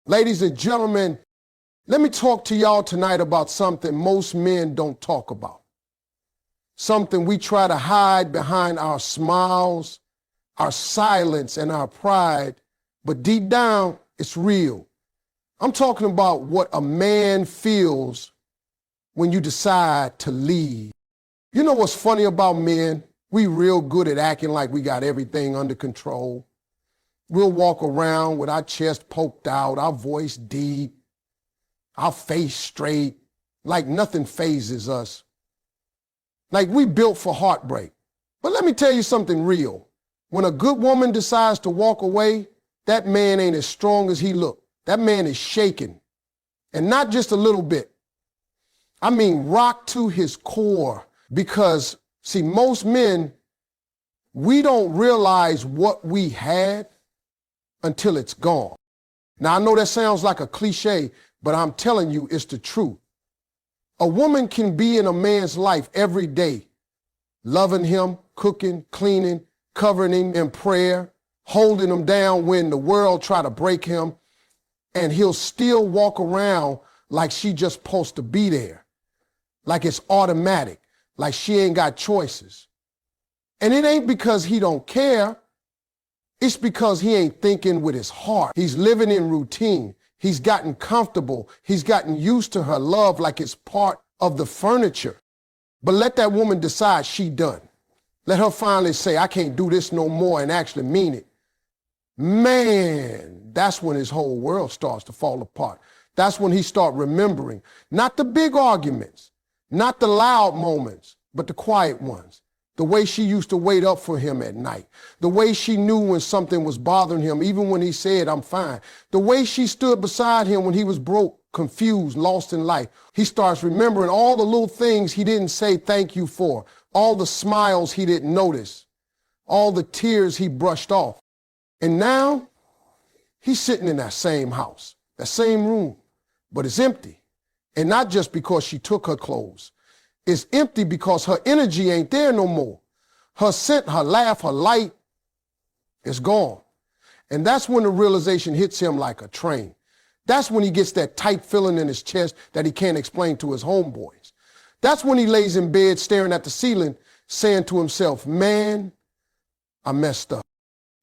Ladies and gentlemen, let me talk to y'all tonight about something most men don't talk about. Something we try to hide behind our smiles, our silence, and our pride, but deep down, it's real. I'm talking about what a man feels when you decide to leave. You know what's funny about men? We real good at acting like we got everything under control. We'll walk around with our chest poked out, our voice deep, our face straight, like nothing phases us. Like we built for heartbreak. But let me tell you something real. When a good woman decides to walk away, that man ain't as strong as he looked. That man is shaken. And not just a little bit. I mean, rocked to his core. Because, see, most men, we don't realize what we had until it's gone. Now, I know that sounds like a cliche, but I'm telling you, it's the truth. A woman can be in a man's life every day, loving him, cooking, cleaning, covering him in prayer, holding him down when the world try to break him, and he'll still walk around like she just supposed to be there, like it's automatic, like she ain't got choices. And it ain't because he don't care. It's because he ain't thinking with his heart. He's living in routine. He's gotten comfortable. He's gotten used to her love like it's part of the furniture. But let that woman decide she done. Let her finally say, I can't do this no more, and actually mean it. Man, that's when his whole world starts to fall apart. That's when he start remembering, not the big arguments, not the loud moments, but the quiet ones. The way she used to wait up for him at night. The way she knew when something was bothering him, even when he said, I'm fine. The way she stood beside him when he was broke, confused, lost in life. He starts remembering all the little things he didn't say thank you for, all the smiles he didn't notice, all the tears he brushed off. And now he's sitting in that same house, that same room, but it's empty. And not just because she took her clothes. It's empty because her energy ain't there no more. Her scent, her laugh, her light is gone. And that's when the realization hits him like a train. That's when he gets that tight feeling in his chest that he can't explain to his homeboys. That's when he lays in bed staring at the ceiling, saying to himself, man, I messed up.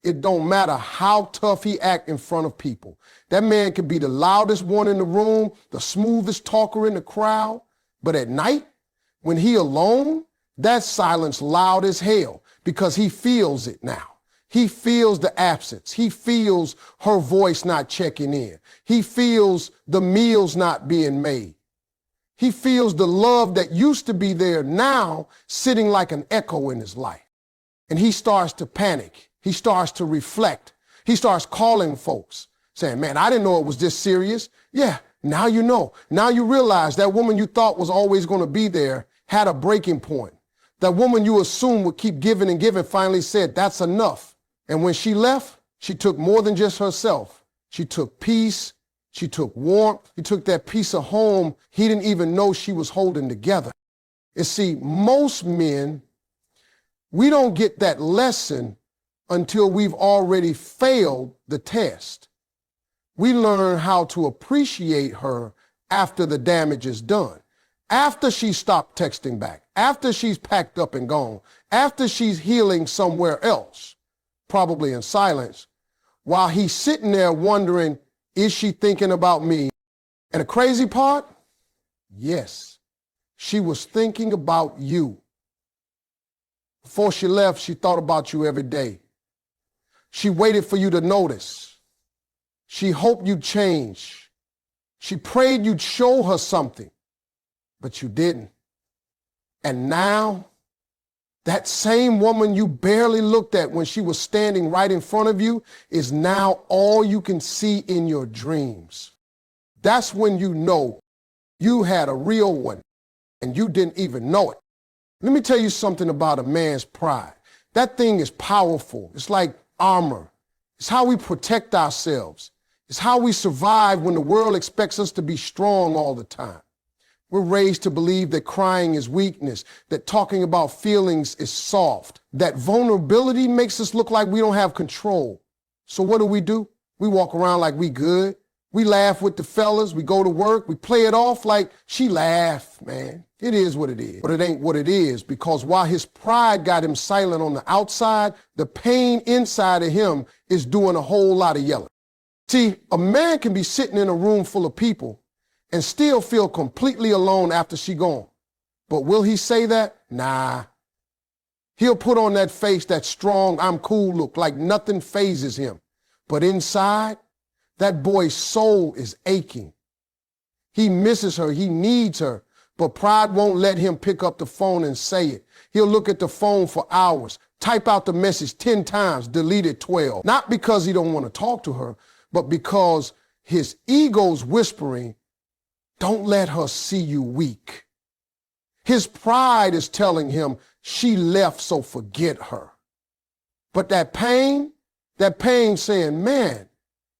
It don't matter how tough he act in front of people. That man could be the loudest one in the room, the smoothest talker in the crowd, but at night, when he alone, that silence loud as hell because he feels it now. He feels the absence. He feels her voice not checking in. He feels the meals not being made. He feels the love that used to be there now sitting like an echo in his life. And he starts to panic. He starts to reflect. He starts calling folks saying, man, I didn't know it was this serious. Yeah, now you know. Now you realize that woman you thought was always going to be there had a breaking point. That woman you assumed would keep giving and giving finally said, that's enough. And when she left, she took more than just herself. She took peace. She took warmth. She took that piece of home he didn't even know she was holding together. And see, most men, we don't get that lesson until we've already failed the test. We learn how to appreciate her after the damage is done. After she stopped texting back, after she's packed up and gone, after she's healing somewhere else, probably in silence, while he's sitting there wondering, is she thinking about me? And the crazy part? Yes, she was thinking about you. Before she left, she thought about you every day. She waited for you to notice. She hoped you'd change. She prayed you'd show her something. But you didn't. And now, that same woman you barely looked at when she was standing right in front of you is now all you can see in your dreams. That's when you know you had a real one and you didn't even know it. Let me tell you something about a man's pride. That thing is powerful. It's like armor. It's how we protect ourselves. It's how we survive when the world expects us to be strong all the time. We're raised to believe that crying is weakness, that talking about feelings is soft, that vulnerability makes us look like we don't have control. So what do? We walk around like we good. We laugh with the fellas, we go to work, we play it off like she laughed, man. It is what it is, but it ain't what it is, because while his pride got him silent on the outside, the pain inside of him is doing a whole lot of yelling. See, a man can be sitting in a room full of people and still feel completely alone after she gone. But will he say that? Nah. He'll put on that face, that strong, I'm cool look, like nothing phases him. But inside, that boy's soul is aching. He misses her, he needs her, but pride won't let him pick up the phone and say it. He'll look at the phone for hours, type out the message 10 times, delete it 12. Not because he don't want to talk to her, but because his ego's whispering, don't let her see you weak. His pride is telling him she left, so forget her. But that pain saying, man,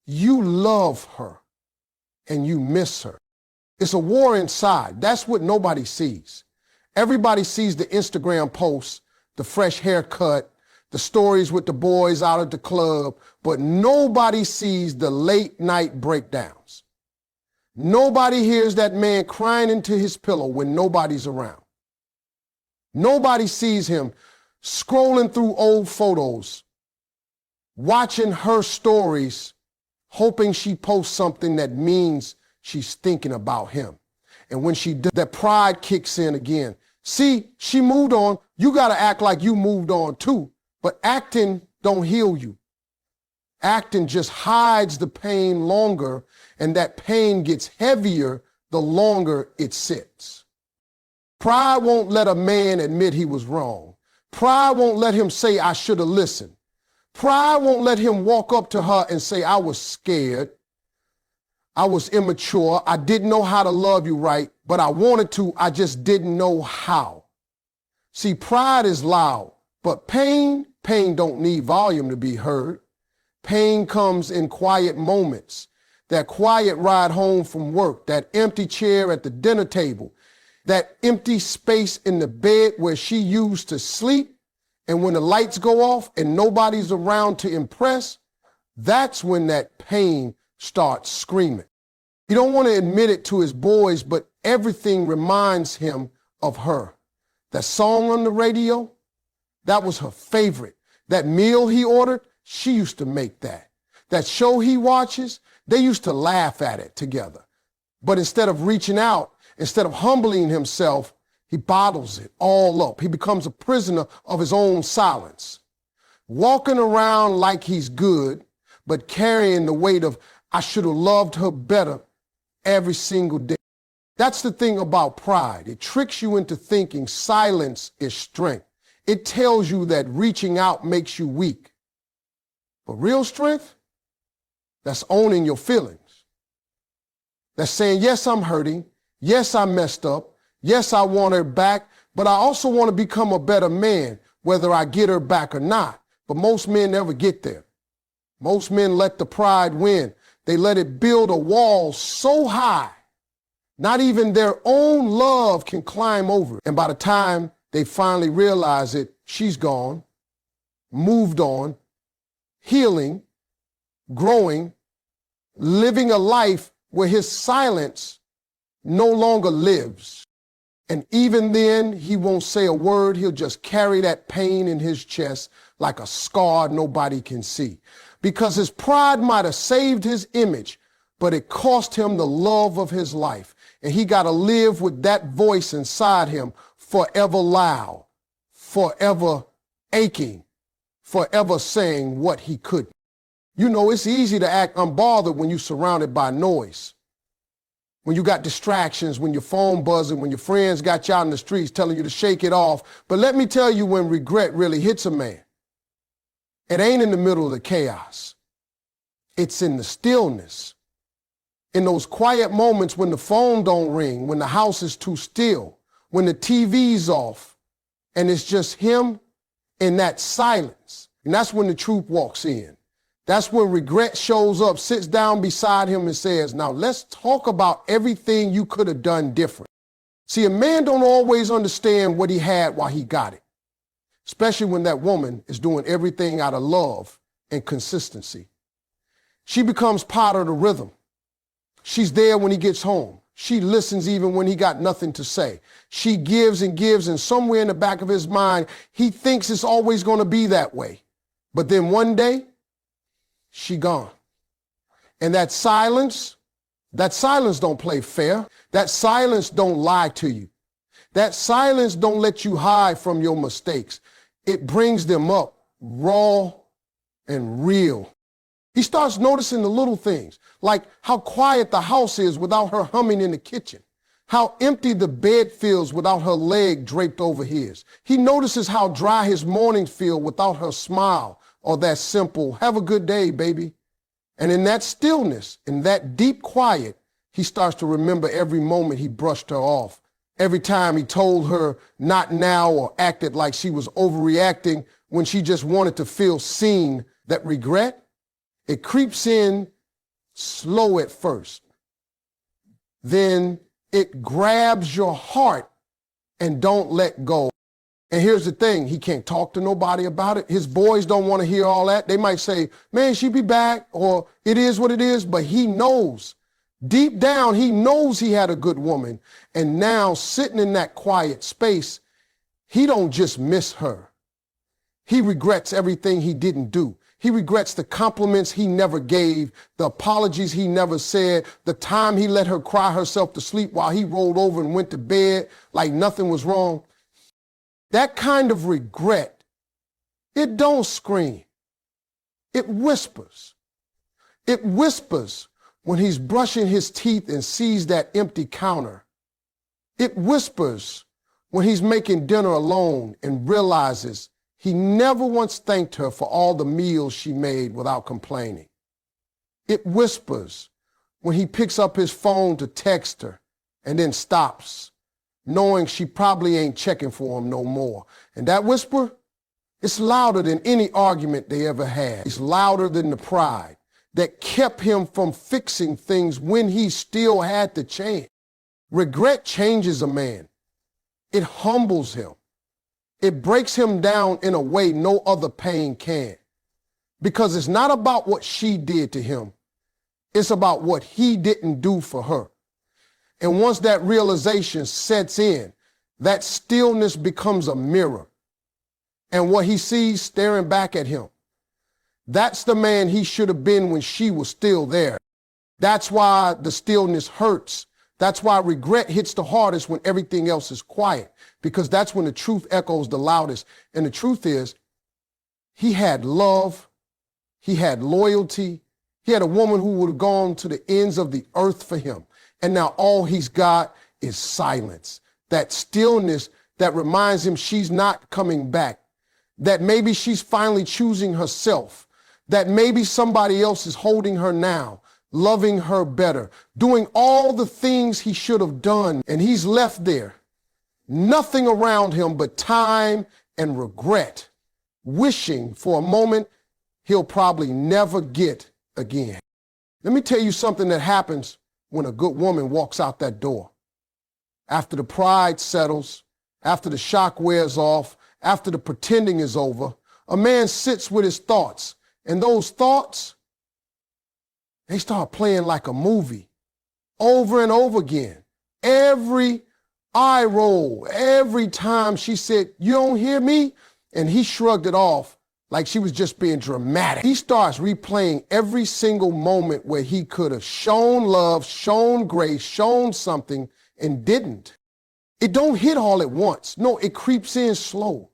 you love her and you miss her. It's a war inside. That's what nobody sees. Everybody sees the Instagram posts, the fresh haircut, the stories with the boys out at the club, but nobody sees the late night breakdowns. Nobody hears that man crying into his pillow when nobody's around. Nobody sees him scrolling through old photos, watching her stories, hoping she posts something that means she's thinking about him. And when she does, that pride kicks in again. See, she moved on. You got to act like you moved on too. But acting don't heal you. Acting just hides the pain longer, and that pain gets heavier the longer it sits. Pride won't let a man admit he was wrong. Pride won't let him say, I should have listened. Pride won't let him walk up to her and say, I was scared. I was immature. I didn't know how to love you right, but I wanted to. I just didn't know how. See, pride is loud, but pain don't need volume to be heard. Pain comes in quiet moments. That quiet ride home from work, that empty chair at the dinner table, that empty space in the bed where she used to sleep. And when the lights go off and nobody's around to impress, that's when that pain starts screaming. He don't want to admit it to his boys, but everything reminds him of her. That song on the radio, that was her favorite. That meal he ordered, she used to make that. That show he watches, they used to laugh at it together. But instead of reaching out, instead of humbling himself, he bottles it all up. He becomes a prisoner of his own silence, walking around like he's good, but carrying the weight of, I should have loved her better every single day. That's the thing about pride. It tricks you into thinking silence is strength. It tells you that reaching out makes you weak. But real strength, that's owning your feelings. That's saying, yes, I'm hurting. Yes, I messed up. Yes, I want her back, but I also want to become a better man, whether I get her back or not. But most men never get there. Most men let the pride win. They let it build a wall so high, not even their own love can climb over it. And by the time they finally realize it, she's gone, moved on, healing, growing, living a life where his silence no longer lives. And even then, he won't say a word. He'll just carry that pain in his chest like a scar nobody can see. Because his pride might have saved his image, but it cost him the love of his life. And he got to live with that voice inside him forever loud, forever aching, forever saying what he couldn't. You know, it's easy to act unbothered when you're surrounded by noise. When you got distractions, when your phone buzzing, when your friends got you out in the streets telling you to shake it off. But let me tell you when regret really hits a man, it ain't in the middle of the chaos. It's in the stillness. In those quiet moments when the phone don't ring, when the house is too still, when the TV's off, and it's just him in that silence. And that's when the truth walks in. That's when regret shows up, sits down beside him and says, now let's talk about everything you could have done different. See, a man don't always understand what he had while he got it, especially when that woman is doing everything out of love and consistency. She becomes part of the rhythm. She's there when he gets home. She listens even when he got nothing to say. She gives, and somewhere in the back of his mind, he thinks it's always going to be that way. But then one day, she gone. And that silence don't play fair. That silence don't lie to you. That silence don't let you hide from your mistakes. It brings them up raw and real. He starts noticing the little things, like how quiet the house is without her humming in the kitchen, how empty the bed feels without her leg draped over his. He notices how dry his mornings feel without her smile or that simple, have a good day, baby. And in that stillness, in that deep quiet, he starts to remember every moment he brushed her off, every time he told her not now or acted like she was overreacting when she just wanted to feel seen. That regret, it creeps in slow at first. Then it grabs your heart and don't let go. And here's the thing, he can't talk to nobody about it. His boys don't want to hear all that. They might say, man, she'll be back, or it is what it is, but he knows. Deep down, he knows he had a good woman. And now, sitting in that quiet space, he don't just miss her. He regrets everything he didn't do. He regrets the compliments he never gave, the apologies he never said, the time he let her cry herself to sleep while he rolled over and went to bed like nothing was wrong. That kind of regret, it don't scream. It whispers. It whispers when he's brushing his teeth and sees that empty counter. It whispers when he's making dinner alone and realizes he never once thanked her for all the meals she made without complaining. It whispers when he picks up his phone to text her and then stops, knowing she probably ain't checking for him no more. And that whisper, it's louder than any argument they ever had. It's louder than the pride that kept him from fixing things when he still had to change. Regret changes a man. It humbles him. It breaks him down in a way no other pain can. Because it's not about what she did to him. It's about what he didn't do for her. And once that realization sets in, that stillness becomes a mirror. And what he sees staring back at him, that's the man he should have been when she was still there. That's why the stillness hurts. That's why regret hits the hardest when everything else is quiet, because that's when the truth echoes the loudest. And the truth is, he had love, he had loyalty, he had a woman who would have gone to the ends of the earth for him. And now all he's got is silence, that stillness that reminds him she's not coming back, that maybe she's finally choosing herself, that maybe somebody else is holding her now, loving her better, doing all the things he should have done, and he's left there. Nothing around him but time and regret, wishing for a moment he'll probably never get again. Let me tell you something that happens when a good woman walks out that door. After the pride settles, after the shock wears off, after the pretending is over, a man sits with his thoughts, and those thoughts, they start playing like a movie over and over again. Every eye roll, every time she said, "You don't hear me?" And he shrugged it off like she was just being dramatic. He starts replaying every single moment where he could have shown love, shown grace, shown something, and didn't. It don't hit all at once. No, it creeps in slow.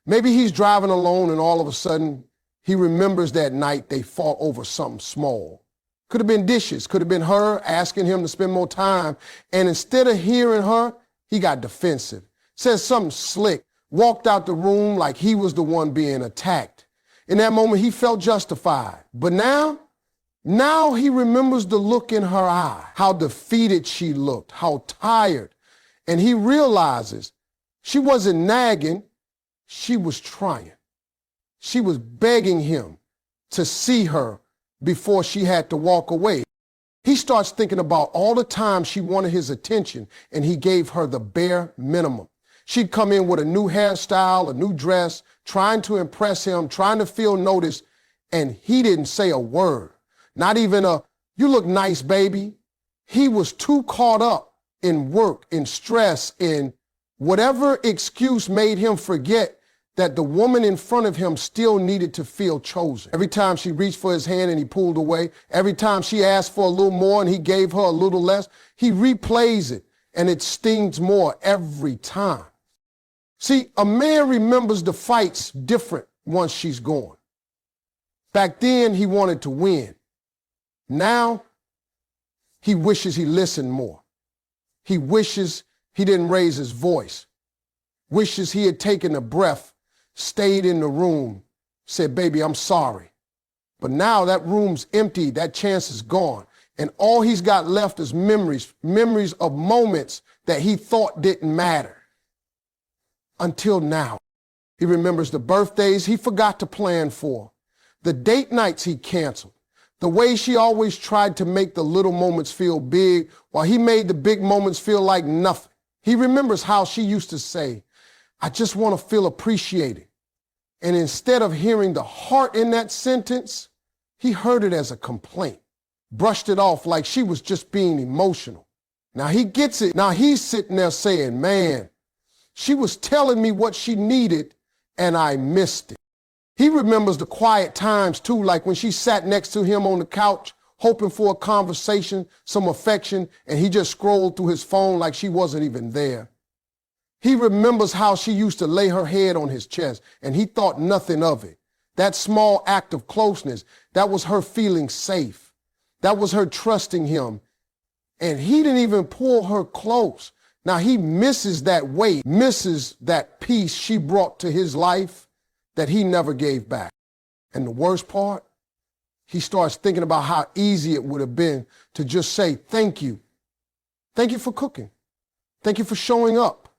Maybe he's driving alone and all of a sudden he remembers that night they fought over something small. Could have been dishes, could have been her asking him to spend more time. And instead of hearing her, he got defensive, said something slick, walked out the room like he was the one being attacked. In that moment, he felt justified. But now he remembers the look in her eye, how defeated she looked, how tired. And he realizes she wasn't nagging, she was trying. She was begging him to see her before she had to walk away. He starts thinking about all the time she wanted his attention, and he gave her the bare minimum. She'd come in with a new hairstyle, a new dress, trying to impress him, trying to feel noticed, and he didn't say a word. Not even a, "You look nice, baby." He was too caught up in work, in stress, in whatever excuse made him forget that the woman in front of him still needed to feel chosen. Every time she reached for his hand and he pulled away, every time she asked for a little more and he gave her a little less, he replays it and it stings more every time. See, a man remembers the fights different once she's gone. Back then, he wanted to win. Now, he wishes he listened more. He wishes he didn't raise his voice. Wishes he had taken a breath, stayed in the room, said, baby, I'm sorry. But now that room's empty, that chance is gone. And all he's got left is memories of moments that he thought didn't matter. Until now, he remembers the birthdays he forgot to plan for, the date nights he canceled, the way she always tried to make the little moments feel big while he made the big moments feel like nothing. He remembers how she used to say, I just want to feel appreciated. And instead of hearing the heart in that sentence, he heard it as a complaint, brushed it off like she was just being emotional. Now he gets it. Now he's sitting there saying, man, she was telling me what she needed and I missed it. He remembers the quiet times too, like when she sat next to him on the couch, hoping for a conversation, some affection, and he just scrolled through his phone like she wasn't even there. He remembers how she used to lay her head on his chest and he thought nothing of it. That small act of closeness, that was her feeling safe. That was her trusting him. And he didn't even pull her close. Now he misses that weight, misses that peace she brought to his life that he never gave back. And the worst part, he starts thinking about how easy it would have been to just say, thank you. Thank you for cooking. Thank you for showing up.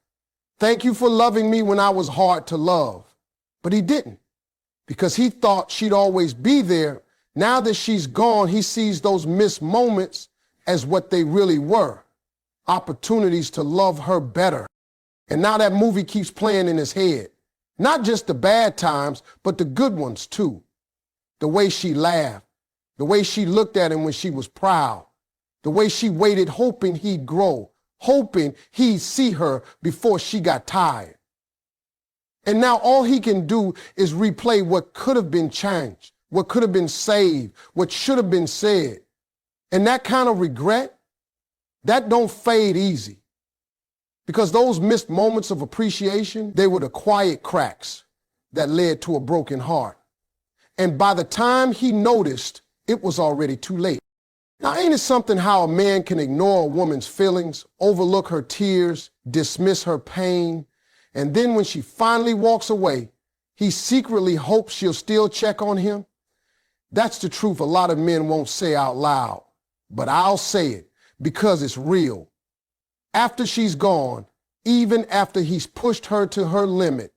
Thank you for loving me when I was hard to love. But he didn't, because he thought she'd always be there. Now that she's gone, he sees those missed moments as what they really were. Opportunities to love her better. And now that movie keeps playing in his head. Not just the bad times, but the good ones too. The way she laughed, the way she looked at him when she was proud, the way she waited hoping he'd grow, hoping he'd see her before she got tired. And now all he can do is replay what could have been changed, what could have been saved, what should have been said. And that kind of regret, that don't fade easy, because those missed moments of appreciation, they were the quiet cracks that led to a broken heart. And by the time he noticed, it was already too late. Now, ain't it something how a man can ignore a woman's feelings, overlook her tears, dismiss her pain, and then when she finally walks away, he secretly hopes she'll still check on him? That's the truth a lot of men won't say out loud, but I'll say it, because it's real. After she's gone, even after he's pushed her to her limit,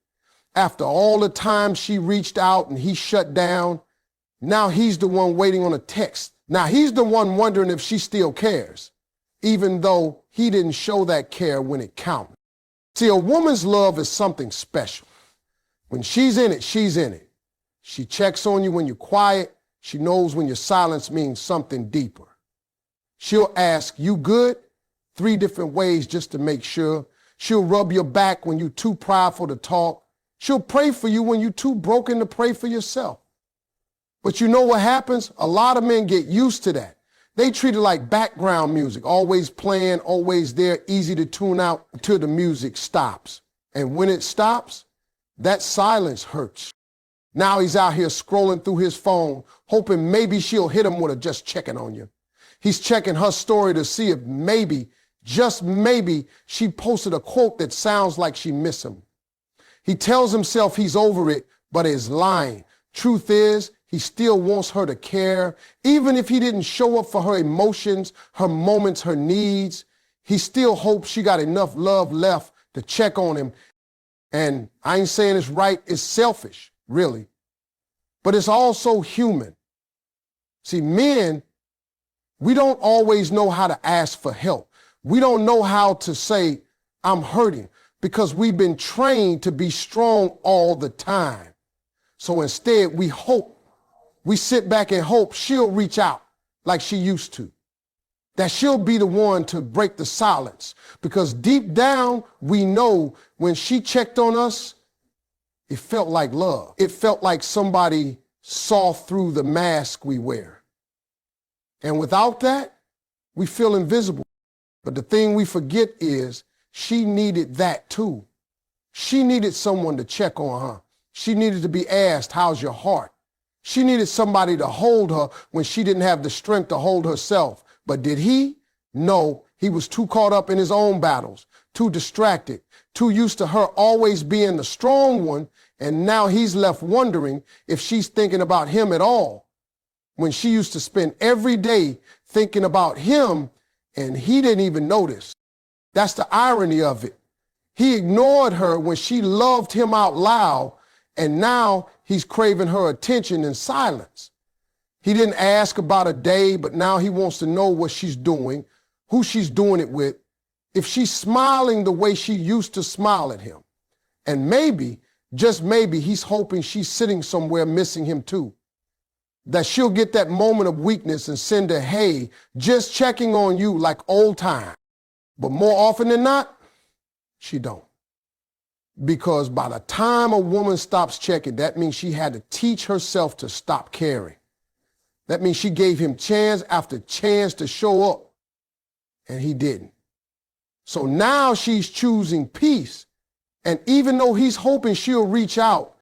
after all the time she reached out and he shut down, now he's the one waiting on a text. Now he's the one wondering if she still cares, even though he didn't show that care when it counted. See, a woman's love is something special. When she's in it, she's in it. She checks on you when you're quiet. She knows when your silence means something deeper. She'll ask, you good? 3 different ways just to make sure. She'll rub your back when you're too prideful to talk. She'll pray for you when you're too broken to pray for yourself. But you know what happens? A lot of men get used to that. They treat it like background music, always playing, always there, easy to tune out until the music stops. And when it stops, that silence hurts. Now he's out here scrolling through his phone, hoping maybe she'll hit him with a just checking on you. He's checking her story to see if maybe, just maybe, she posted a quote that sounds like she missed him. He tells himself he's over it, but is lying. Truth is, he still wants her to care. Even if he didn't show up for her emotions, her moments, her needs, he still hopes she got enough love left to check on him. And I ain't saying it's right, it's selfish, really. But it's also human. See, men, we don't always know how to ask for help. We don't know how to say, I'm hurting, because we've been trained to be strong all the time. So instead, we sit back and hope she'll reach out like she used to. that she'll be the one to break the silence. Because deep down, we know when she checked on us, it felt like love. It felt like somebody saw through the mask we wear. And without that, we feel invisible. But the thing we forget is she needed that too. She needed someone to check on her. She needed to be asked, how's your heart? She needed somebody to hold her when she didn't have the strength to hold herself. But did he? No, he was too caught up in his own battles, too distracted, too used to her always being the strong one, and now he's left wondering if she's thinking about him at all, when she used to spend every day thinking about him, and he didn't even notice. That's the irony of it. He ignored her when she loved him out loud, and now he's craving her attention in silence. He didn't ask about a day, but now he wants to know what she's doing, who she's doing it with, if she's smiling the way she used to smile at him. And maybe, just maybe, he's hoping she's sitting somewhere missing him too. That she'll get that moment of weakness and send a, hey, just checking on you like old time. But more often than not, she don't. Because by the time a woman stops checking, that means she had to teach herself to stop caring. That means she gave him chance after chance to show up, and he didn't. So now she's choosing peace. And even though he's hoping she'll reach out,